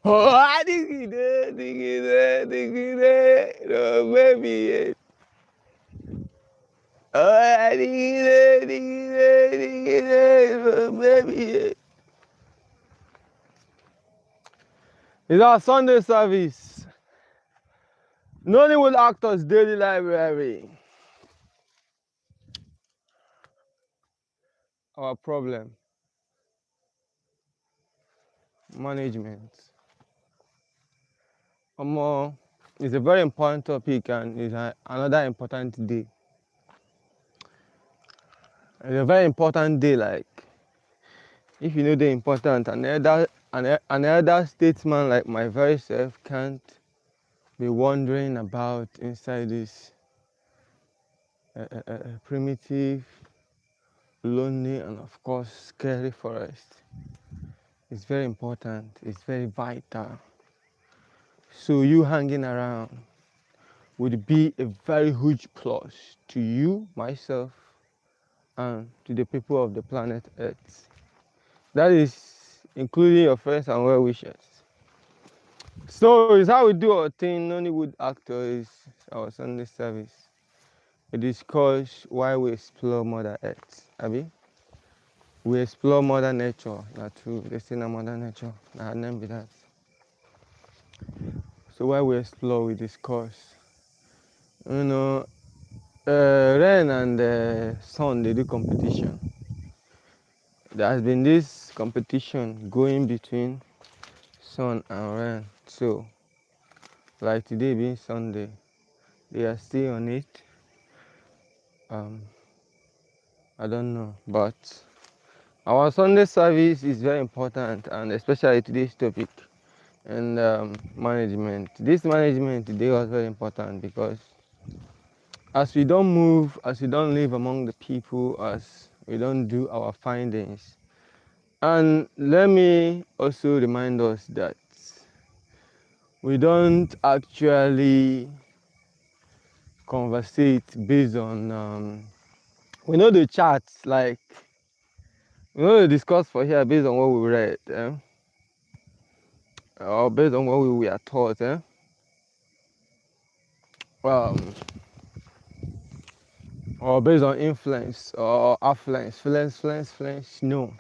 Oh, I think it, no, baby. Oh, I think it, no, baby. It's our Sunday service. Nollywood Actors Daily Library. Our problem. Management. It's a very important topic and it's another important day. It's a very important day, like if you know the important, an elder statesman like my very self can't be wandering about inside this primitive, lonely, and of course scary forest. It's very important, it's very vital. So you hanging around would be a very huge plus to you, myself, and to the people of the planet Earth. That is including your friends and well wishers. So it's how we do our thing. Nollywood Actors, our Sunday service. We discuss why we explore Mother Earth. Abi? We explore Mother Nature. Not true. They say na Mother Nature. Nah, name be that. So why we explore, we discuss. You know, rain and sun, they do competition. There has been this competition going between sun and rain. So, like today being Sunday, they are still on it. I don't know, but our Sunday service is very important, and especially today's topic and management. This management today was very important because as we don't move, as we don't live among the people, as we don't do our findings. And let me also remind us that we don't actually conversate based on, we know the charts, like, we know the discuss for here based on what we read, or based on what we were taught, um, or based on influence or affluence, influence. No.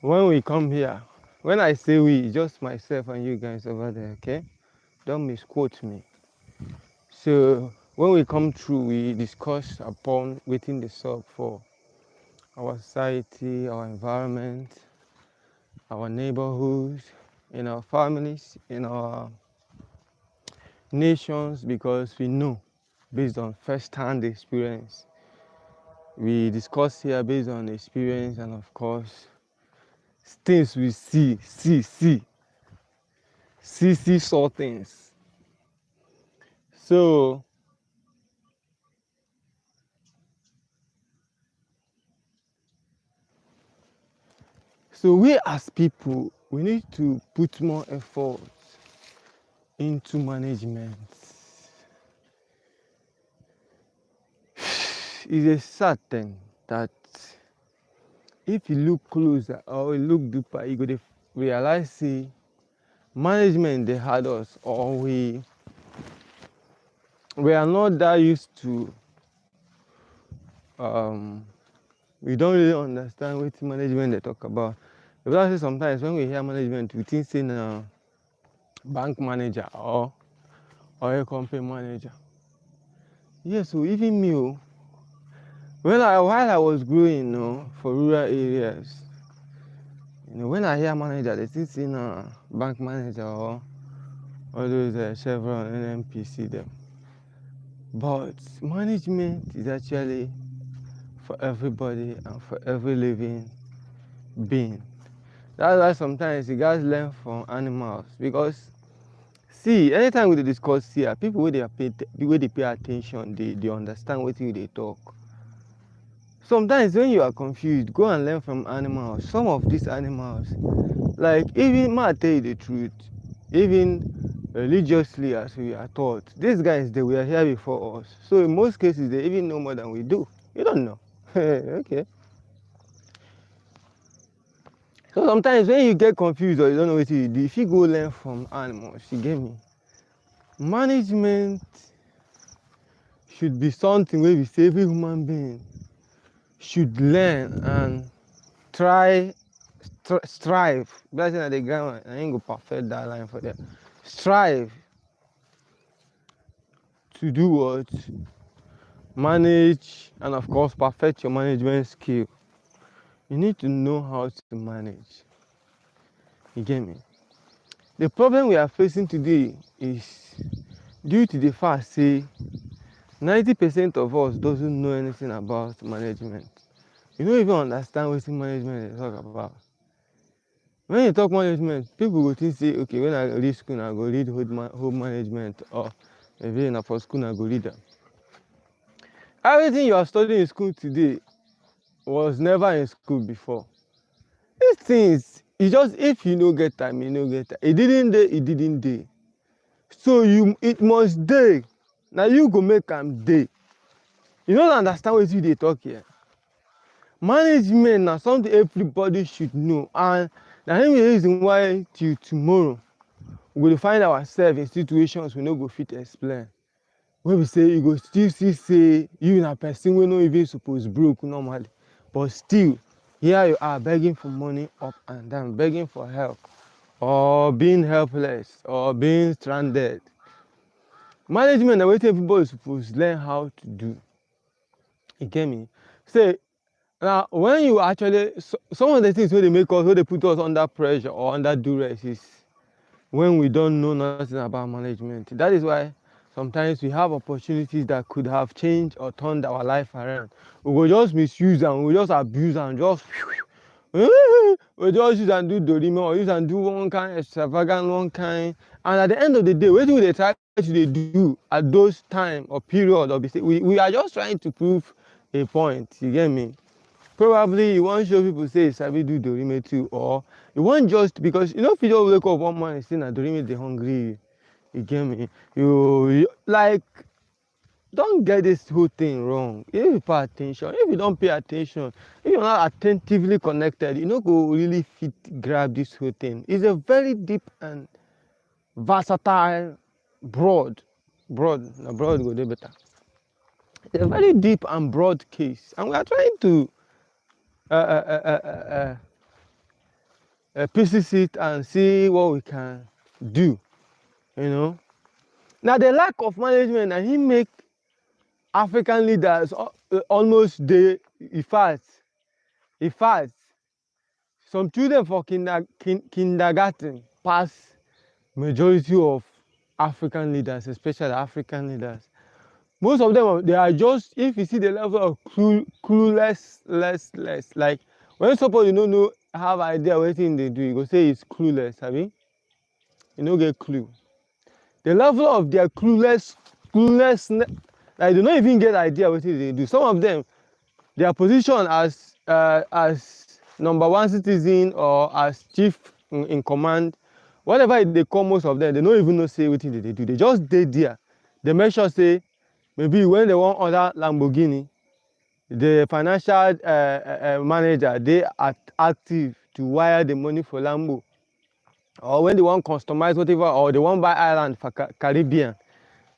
When we come here, when I say we, just myself and you guys over there, okay? Don't misquote me. So when we come through, we discuss upon waiting the sub for our society, our environment, our neighborhoods, in our families, in our nations, because we know based on first-hand experience. We discuss here based on experience and of course things we see saw things. So we as people, we need to put more effort into management. It's a certain that if you look closer or you look deeper, you go to realize see management they had us, or we are not that used to, we don't really understand what management they talk about. Because sometimes when we hear management, we think say bank manager or a company manager. Yes, so even me, while I was growing, for rural areas, when I hear manager, they still say bank manager or all those Chevron, NNPC them. But management is actually for everybody and for every living being. That's why sometimes you guys learn from animals, because see, anytime we discuss here, people where they pay attention, they understand what they talk. Sometimes when you are confused, go and learn from animals. Some of these animals, like even might tell you the truth, even religiously as we are taught, these guys they were here before us. So in most cases they even know more than we do. You don't know. Okay. So sometimes when you get confused or you don't know what you do, if you go learn from animals, you get me? Management should be something where we say every human being should learn and try, strive. Blessing at the ground, I ain't go perfect that line for them. Strive to do what? Manage and of course perfect your management skill. You need to know how to manage. You get me? The problem we are facing today is due to the fact say 90% of us doesn't know anything about management. You don't even understand what management is talk about. When you talk management, people go think say, okay, when I read school, I go read home management, or maybe for school, I go read them. Everything you are studying in school today was never in school before. These things, it's just if you no get time, you no get time. It didn't day. So it must day. Now you go make them day. You don't understand what they talk here. Management na something everybody should know, and that's the reason why till tomorrow we will find ourselves in situations we no go fit explain. When we say you go still see say you na person wey no even suppose broke normally, but still here you are begging for money up and down, begging for help, or being helpless, or being stranded. Management na wetin everybody suppose learn how to do. You get me? Say now when you actually some of the things wey dey make us, wey dey put us under pressure or under duress is when we don't know nothing about management. That is why sometimes we have opportunities that could have changed or turned our life around. We will just misuse and we just abuse and just we just use and do dorime or use and do one kind extravagant, one kind, and at the end of the day, what do they try to do at those time or period of the we are just trying to prove a point. You get me? Probably you want to show people say sabi do dorime too, or you want just because you know if you just wake up one morning and say na dorime dey hungry you get me, you like don't get this whole thing wrong. If you pay attention, if you don't pay attention, if you're not attentively connected, you no go really fit grab this whole thing. It's a very deep and versatile, broad go dey better. It's a very deep and broad case, and we are trying to pieces it and see what we can do. You know, now the lack of management and he make African leaders almost in fact some children for kindergarten pass majority of African leaders, especially African leaders. Most of them, they are just, if you see the level of clueless, like when somebody don't know, have idea what thing they do, you go say it's clueless, have you? You don't get clue. The level of their cluelessness, like they don't even get idea what they do. Some of them, their position as number one citizen or as chief in command, whatever they call most of them, they don't even know say what they do. They just stay there. They make sure say maybe when they want order Lamborghini, the financial manager they are active to wire the money for Lambo. Or when they want customize whatever, or they want buy island for Caribbean,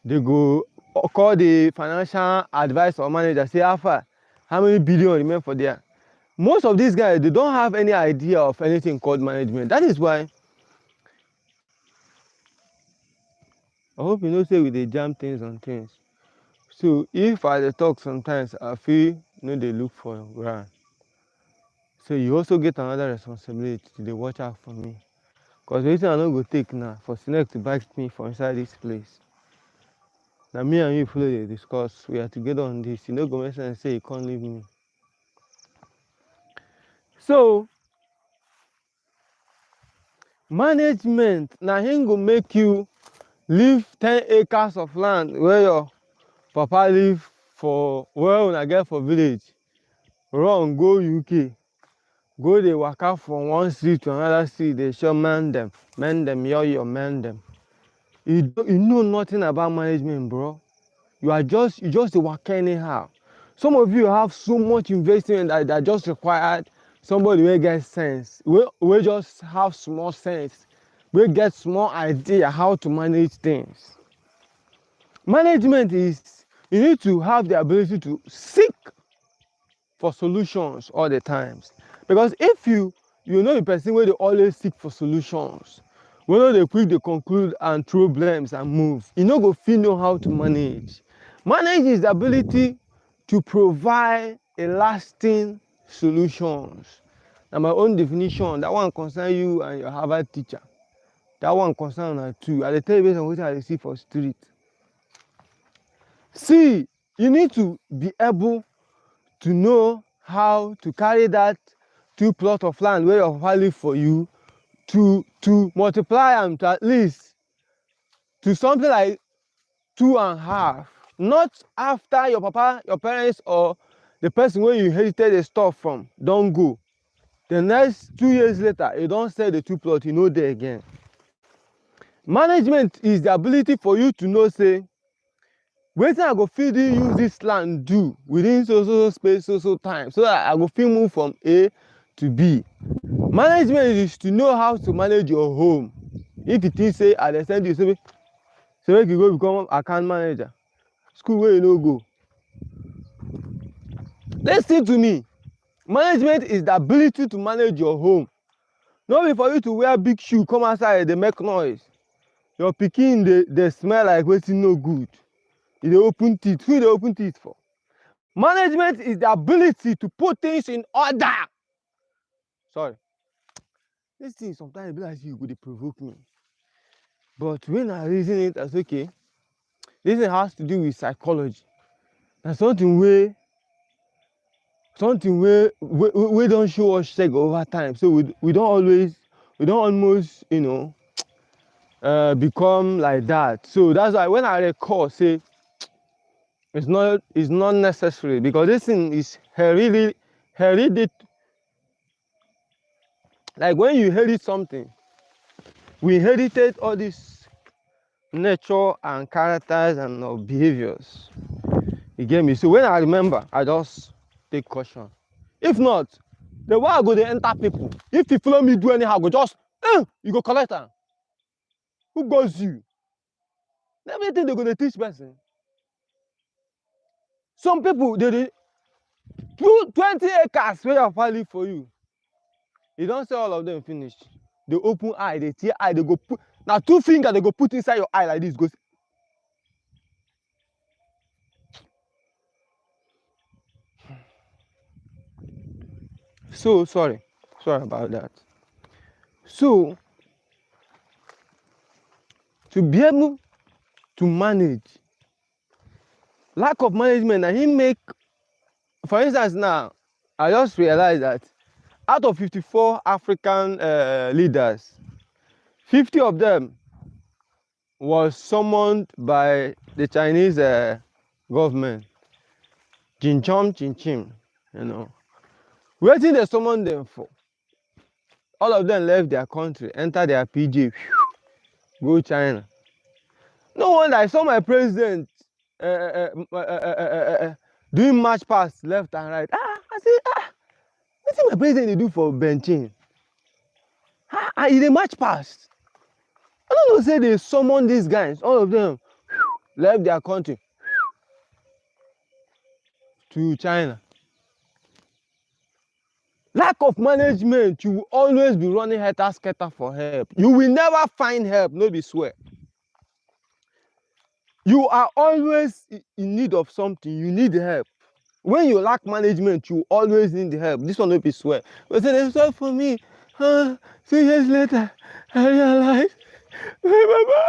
they go call the financial advisor or manager, say how many billion remain for there. Most of these guys, they don't have any idea of anything called management. That is why I hope you know say we dey jam things on things. So if I dey talk sometimes, I feel they look for ground. So you also get another responsibility to dey watch out for me. Because wetin I no go take now for snake to bite me for inside this place. Now me and you follow dey discuss. We are together on this. You no go make sense say you can't leave me. So management na him go make you leave 10 acres of land where your papa live for, where una get for village, run go UK, go dey waka from one street to another street, dey show man them, your man them. You know nothing about management, bro. You just dey waka anyhow. Some of you have so much investment that just required somebody wey get sense, wey just have small sense, wey get small idea how to manage things. Management is, you need to have the ability to seek for solutions all the times. Because if you know the person wey dey always seek for solutions, wey no dey quick dey conclude and throw blames and move, you no go fit know how to manage. Manage is the ability to provide a lasting solutions. Na my own definition. That one concern you and your Harvard teacher. That one concern una too. I dey tell you based on wetin I dey see for street. See, you need to be able to know how to carry that 2 plot of land wey your papa leave for you to multiply am to at least to something like 2.5. Not after your papa, your parents, or the person wey you inherited the stuff from don go. The next 2 years later, you don sell the 2 plot, you no dey again. Management is the ability for you to know say, wetin I go fit use this land do within so space, so time, so that I go fit move from A to B. Management is to know how to manage your home. If you think say I dey send you say make you go become account manager, school wey you no go. Listen to me. Management is the ability to manage your home. No be for you to wear big shoe come outside dey make noise. Your pikin dey smell like wetin no good. You dey open teeth. Who you dey open teeth for? Management is the ability to put things in order. Sorry. This thing sometimes be like you go dey provoke me. But when I reason it as okay, this thing has to do with psychology. Na something wey don show us check over time. So we don't almost, you know, become like that. So that's why when I recall say it's not necessary, because this thing is hereditary. Like when you inherit something, we inherited all this nature and characters and behaviors. You get me? So when I remember, I just take caution. If not, the way I go dey enter people. If you follow me do anyhow, I go just you go collect am. Who goes you? Everything they go dey teach person. Some people they dey 20 acres wey your family for you. You don't sell all of them finish. They open eye, they tear eye, they go put now 2 fingers they go put inside your eye like this. Go. So sorry about that. So to be able to manage, lack of management, and he make, for instance, now I just realized that out of 54 African leaders, 50 of them was summoned by the Chinese government. Jin Chim, you know. Wetin they summon them for? All of them left their country, enter their PJ, go China. No wonder I saw my president doing march past left and right. I say, wetin my president dey do for benching? He dey march past. I don't know, say they summon these guys, all of them left their country to China. Lack of management, you will always be running helter-skelter for help. You will never find help, no be swear. You are always in need of something, you need help. When you lack management, you always need help. This one no be swear. But say they swear for me. 2 years later, I realized my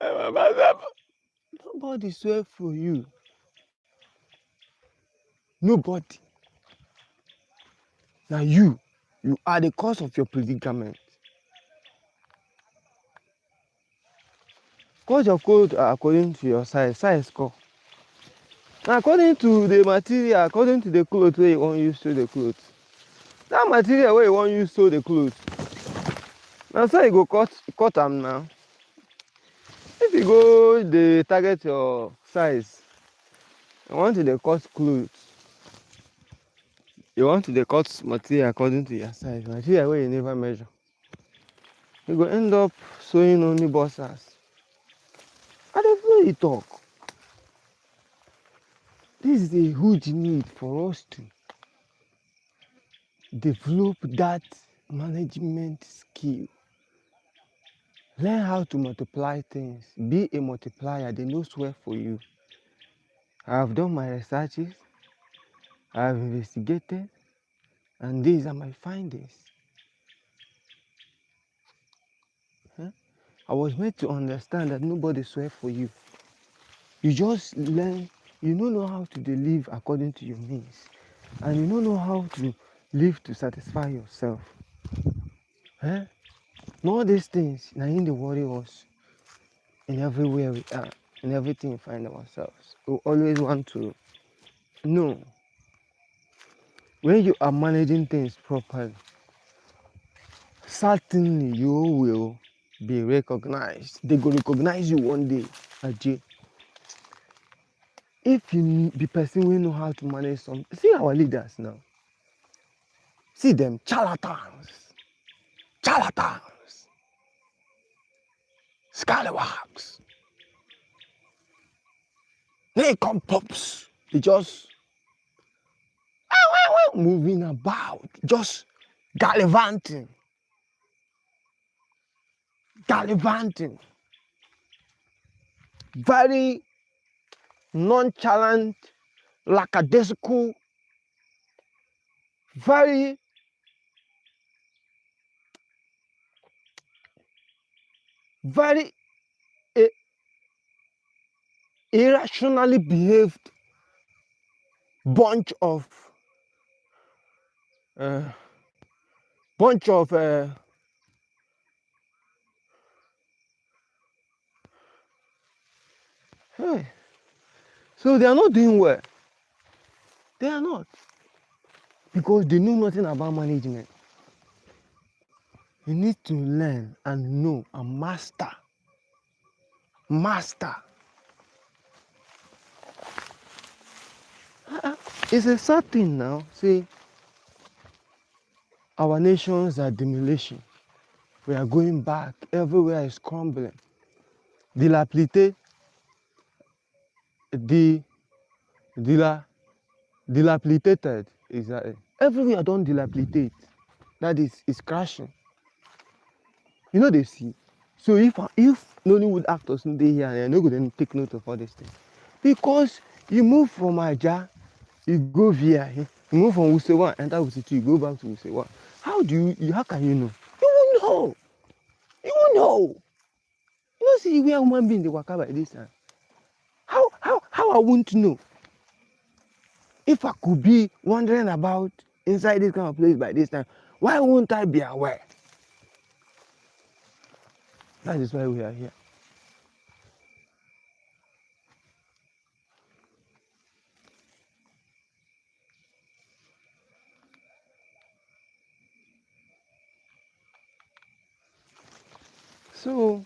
mama. Nobody swear for you. Nobody. Now you are the cause of your predicament. Cut your coat according to your size cut. Now according to the material, according to the clothes where you want use sew the clothes. That material where you want use sew the clothes. Now so you go cut them now. If you go the target your size, I want you to cut clothes. You want to the cut material according to your size. Material where you never measure. You go end up sewing only boxers. I don't know you talk. This is a huge need for us to develop that management skill. Learn how to multiply things. Be a multiplier. They no swear for you. I have done my researches. I have investigated. And these are my findings. Huh? I was made to understand that nobody swear for you. You just learn. You don't know how to live according to your means. And you don't know how to live to satisfy yourself. Huh? And all these things, now in the worry us in everywhere we are, in everything we find ourselves. We always want to know when you are managing things properly, certainly you will be recognized. They go recognize you one day, Ajay. If you be person we know how to manage something, see our leaders now. See them charlatans, scallywags. They come pops. They just moving about, just gallivanting, very nonchalant, lackadaisical, very eh, irrationally behaved bunch of uh, bunch of hey. So they are not doing well. They are not, because they know nothing about management. You need to learn and know and master. It's a sad thing now. See, our nations are demolition. We are going back. Everywhere is crumbling. Dilapidated, dilapidated. Exactly. Everywhere don't dilapidate. That is crashing. You know they see. So if Nollywood actors no dey here, and no go then take note of all these things, because you move from Aja, you go via, you move from Wuse 1, enter Wuse 2, you go back to Wuse 1. How can you know? You won't know. You won't know. You don't see where human being dey waka by this time. How I won't know? If I could be wandering about inside this kind of place by this time, why won't I be aware? That is why we are here. So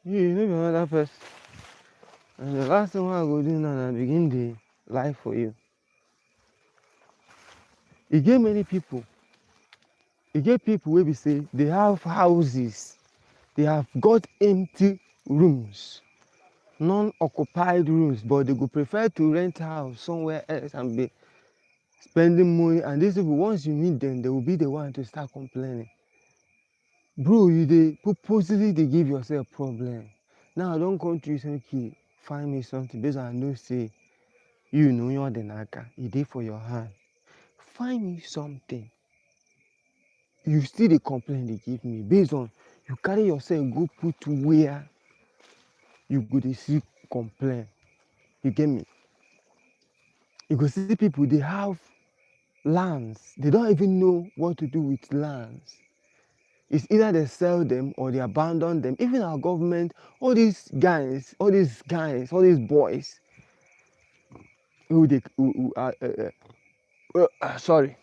you know be another person. And the last thing I go do now na begin the life for you. E get many people. E get people wey be say they have houses. They have got empty rooms, non-occupied rooms, but they go prefer to rent house somewhere else and be spending money. And these people, once you meet them, they will be the one to start complaining. Bro, you dey purposely dey give yourself problem. Now I don come to you say, okay, find me something based on I know say you know your denaka, e dey for your hand. Find me something. You still dey complain dey give me based on you carry yourself go put where you go dey see complain. You get me? You go see people they have lands. They don't even know what to do with lands. It's either they sell them or they abandon them. Even our government, all these boys who they who are sorry,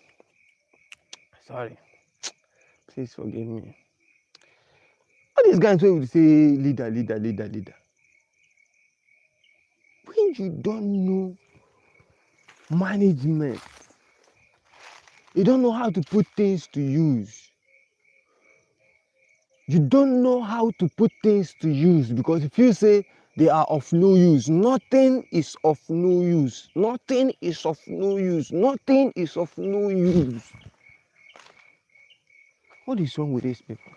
please forgive me. All these guys who will say leader. When you don't know management. You don't know how to put things to use. You don't know how to put things to use, because if you say they are of no use, nothing is of no use. Nothing is of no use. Nothing is of no use. What is wrong with these people?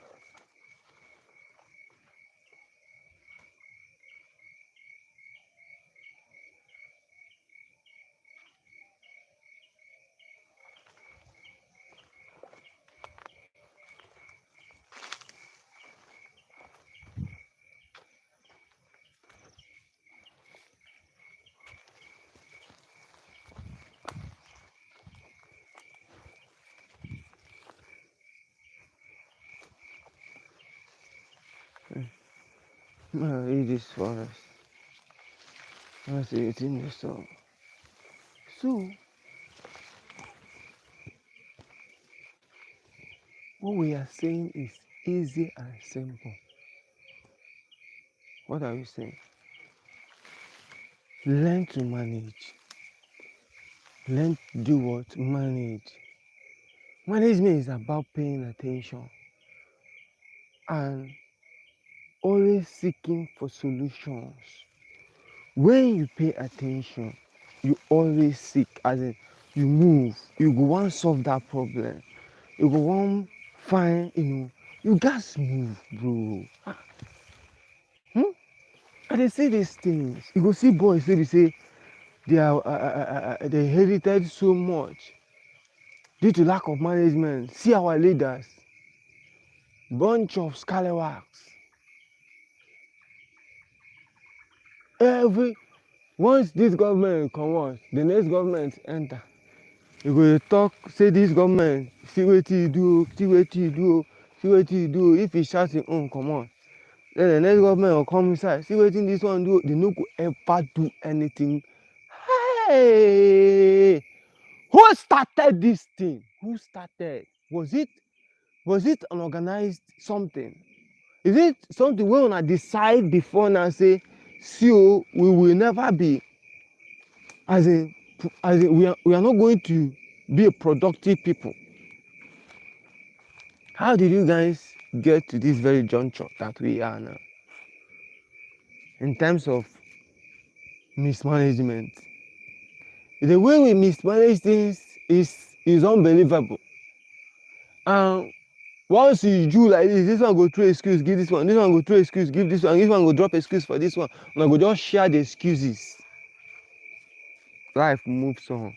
Read this for us. I see it in the song. So, what we are saying is easy and simple. What are we saying? Learn to manage. Learn to do what? Manage. Management is about paying attention and always seeking for solutions. When you pay attention, you always seek, as in you move, you go want solve that problem. You go want find, you guys move, bro. And they say these things. You go see boys, they say they inherited so much due to lack of management. See our leaders, bunch of scalawags. Once this government come out, the next government enter. You go talk, say this government, see what you do, see what you do, see what you do. If he shout him own, come on. Then the next government will come inside, see what this one do. They no go ever do anything. Hey, who started this thing? Who started? Was it an organized something? Is it something we wanna decide before now say, see, we will never be, as in we are not going to be a productive people. How did you guys get to this very juncture that we are now in terms of mismanagement? The way we mismanage things is unbelievable. And once you do like this one go through excuse, give this one go through excuse, give this one go drop excuse for this one, and I go just share the excuses. Life moves on.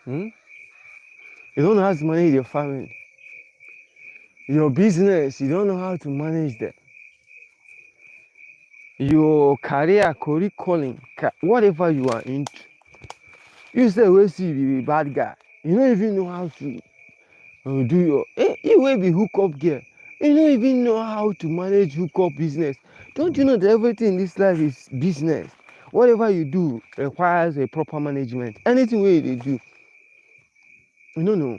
You don't know how to manage your family. Your business, you don't know how to manage that. Your career, curriculum, whatever you are into. You say, well, see, you be a bad guy. You don't even know how to do your, you will be hookup girl. You don't even know how to manage hookup business. Don't you know that everything in this life is business? Whatever you do requires a proper management. Anything where they do, you don't know.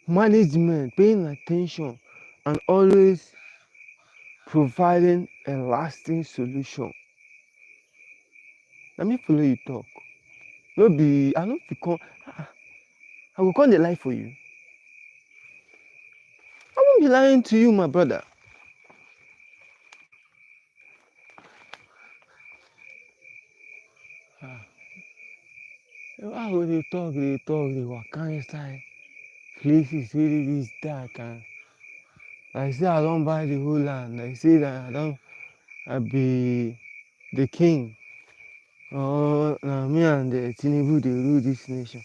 Management, paying attention, and always providing a lasting solution. Let me follow you talk. No be, I don't become, I will come the lie for you. I won't be lying to you, my brother. Why would they talk, they waka inside places really this dark, and I say I don't buy the whole land. I say that I be the king. Oh, now me and the Tinubu they rule this nation.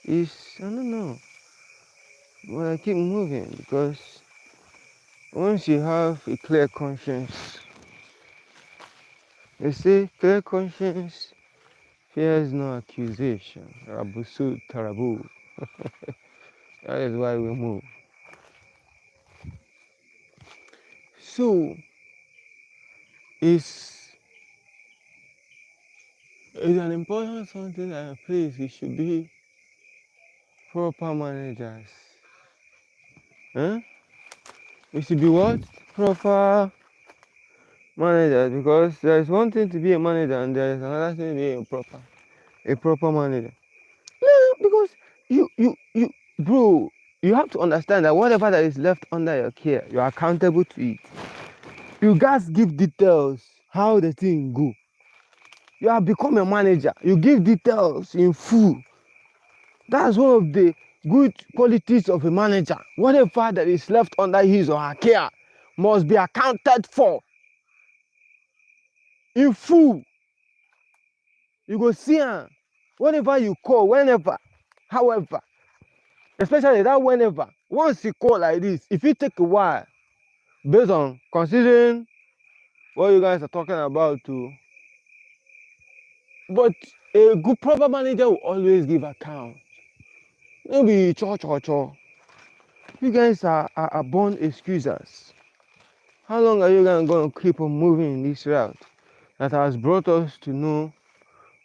I don't know. But I keep moving because once you have a clear conscience, they say clear conscience fears no accusation. Rabusu Tarabu. That is why we move. So it's an important something that please we should be proper managers. Huh? We should be what? Proper managers, because there is one thing to be a manager and there is another thing to be a proper manager. Yeah, because you, bro, you have to understand that whatever that is left under your care, you are accountable to it. You guys give details how the thing go. You have become a manager. You give details in full. That's one of the good qualities of a manager. Whatever that is left under his or her care must be accounted for in full. You go see her. Whenever you call, whenever, however, especially that whenever, once you call like this, if it take a while, based on considering what you guys are talking about too, but a good proper manager will always give account. Maybe cho. You guys are born excusers. How long are you guys going to keep on moving in this route that has brought us to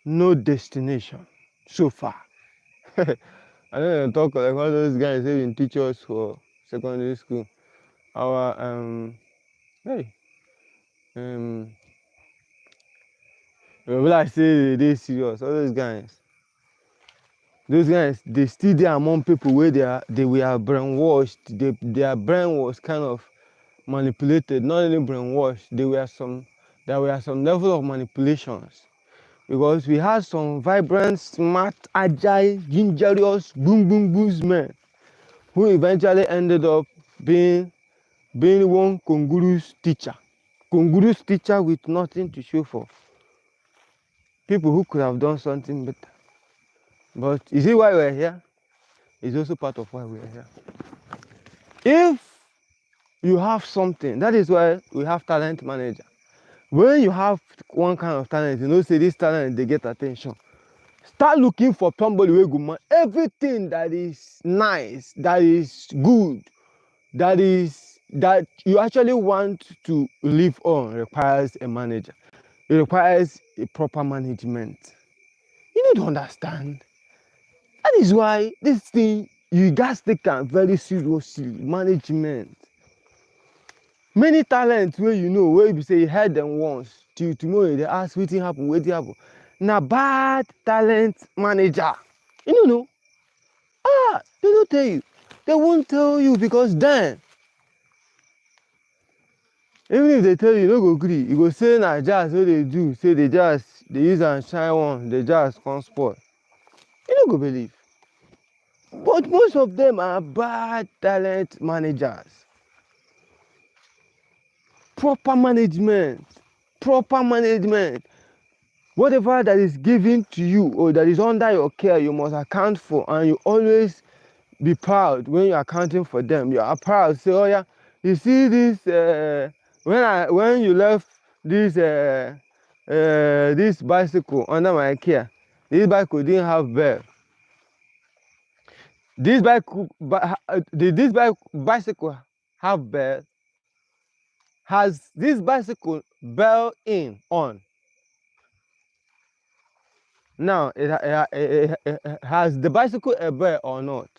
no destination so far? I don't talk like all those guys who been teach us for secondary school. Our hey will I say they serious? All those guys they still there among people where they were brainwashed. Their brain was kind of manipulated, not only brainwashed. There were some level of manipulations. Because we had some vibrant, smart, agile, gingerous, boom men who eventually ended up being one congruous teacher with nothing to show for. People who could have done something better. But is it why we're here? It's also part of why we're here. If you have something, that is why we have talent manager. When you have one kind of talent, say this talent, they get attention. Start looking for somebody who good man. Everything that is nice, that is good, that you actually want to live on requires a manager. It requires a proper management. You need to understand. That is why this thing, you guys take it very seriously. Management. Many talents where where you say you heard them once, till tomorrow they ask wetin happen. Na bad talent manager. You don't know. They don't tell you. They won't tell you because then, even if they tell you, you no go agree. You go say na jazz wey they do, say they use and shine one, the jazz can't spoil. You no go believe. But most of them are bad talent managers. Proper management. Whatever that is given to you or that is under your care, you must account for, and you always be proud when you're accounting for them. You are proud. Say, oh yeah, you see this, when you left this bicycle under my care, this bicycle didn't have bell. Did this bicycle have bell? Has this bicycle bell on? Now, has the bicycle a bell or not?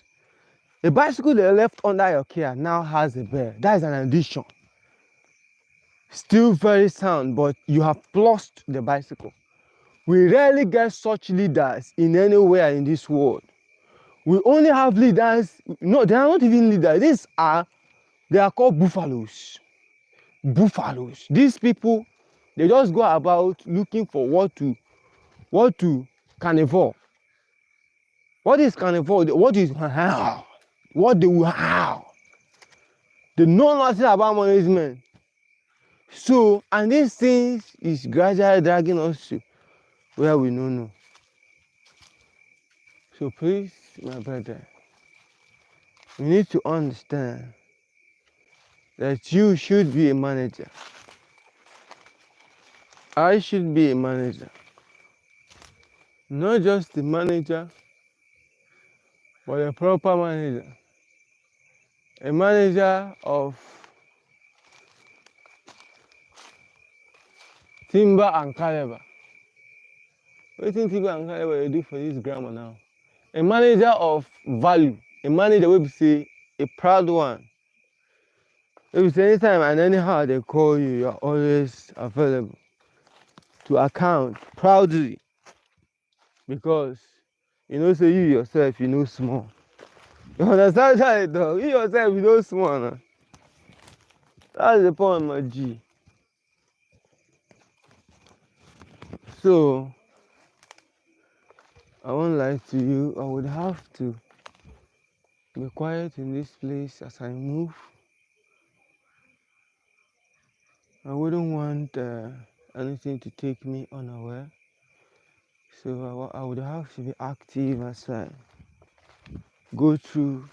The bicycle they left under your care now has a bell. That is an addition. Still very sound, but you have lost the bicycle. We rarely get such leaders in anywhere in this world. We only have leaders. No, they are not even leaders. They are called buffaloes. These people, they just go about looking for what to carnivore. What is carnivore? What is how? What they will how? They know nothing about management. So, and these things is gradually dragging us to where we don't know. So please, my brother, you need to understand that you should be a manager. I should be a manager. Not just a manager, but a proper manager. A manager of timber and caliber. What do timber and caliber do for this grammar now? A manager of value. A manager will say a proud one. If it's anytime and anyhow they call you, you're always available to account proudly because you know, say you yourself, you know small. You understand that, dog? You yourself, you know small. Nah? That's the point, my G. So, I won't lie to you, I would have to be quiet in this place as I move. I wouldn't want anything to take me unaware. So I would have to be active as I go through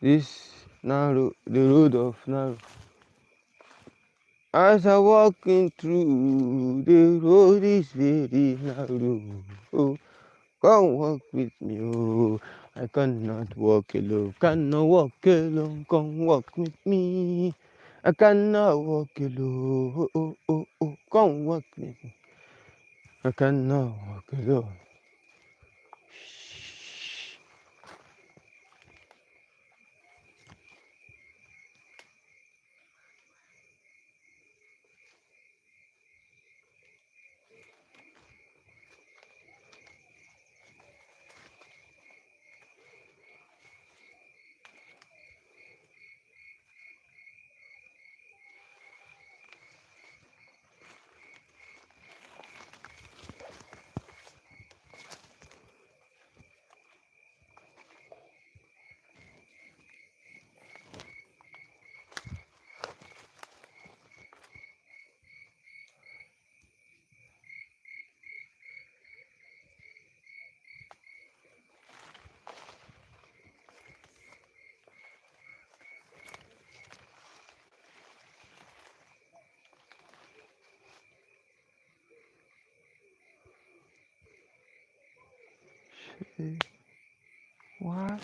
this narrow, the road of narrow. As I walking through, the road is very narrow. Oh, come walk with me, oh. I cannot walk alone, cannot walk alone, come walk with me. I cannot walk alone, oh, oh, oh, oh, come walk with me. I cannot walk alone. What?